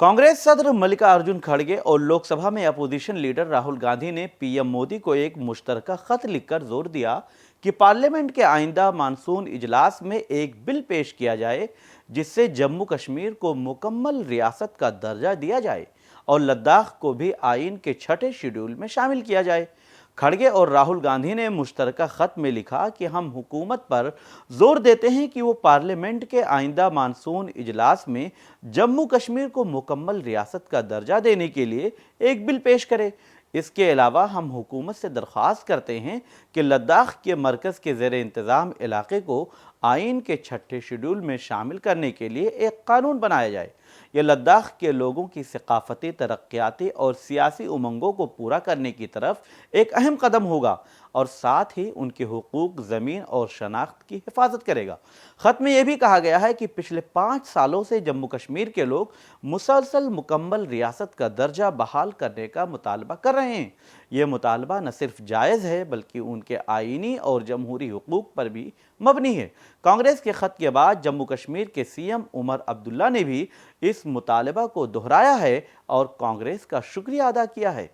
कांग्रेस सदर मल्लिकार्जुन खड़गे और लोकसभा में अपोजिशन लीडर राहुल गांधी ने पीएम मोदी को एक मुश्तरका खत लिखकर जोर दिया कि पार्लियामेंट के आइंदा मानसून इजलास में एक बिल पेश किया जाए जिससे जम्मू कश्मीर को मुकम्मल रियासत का दर्जा दिया जाए और लद्दाख को भी आईन के छठे शेड्यूल में शामिल किया जाए। खड़गे और राहुल गांधी ने मुश्तरका खत में लिखा कि हम हुकूमत पर जोर देते हैं कि वो पार्लियामेंट के आइंदा मानसून इजलास में जम्मू कश्मीर को मुकम्मल रियासत का दर्जा देने के लिए एक बिल पेश करे। इसके अलावा हम हुकूमत से दरख्वास्त करते हैं कि लद्दाख के मरकज़ के ज़ेर इंतज़ाम इलाके को आइन के छठे शेड्यूल में शामिल करने के लिए एक कानून बनाया जाए। यह लद्दाख के लोगों की सकाफती, तरक्याती और सियासी उमंगों को पूरा करने की तरफ एक अहम कदम होगा और साथ ही उनके हुकूक, ज़मीन और शनाख्त की हिफाजत करेगा। ख़त में यह भी कहा गया है कि पिछले 5 सालों से जम्मू कश्मीर के लोग मुसलसल मुकम्मल रियासत का दर्जा बहाल करने का मुतालबा कर रहे हैं। यह मुतालबा न सिर्फ जायज़ है बल्कि उनके आईनी और जमहूरी हुकूक पर भी मबनी है। कांग्रेस के खत के बाद जम्मू कश्मीर के सीएम उमर अब्दुल्ला ने भी इस मुतालबा को दोहराया है और कांग्रेस का शुक्रिया अदा किया है।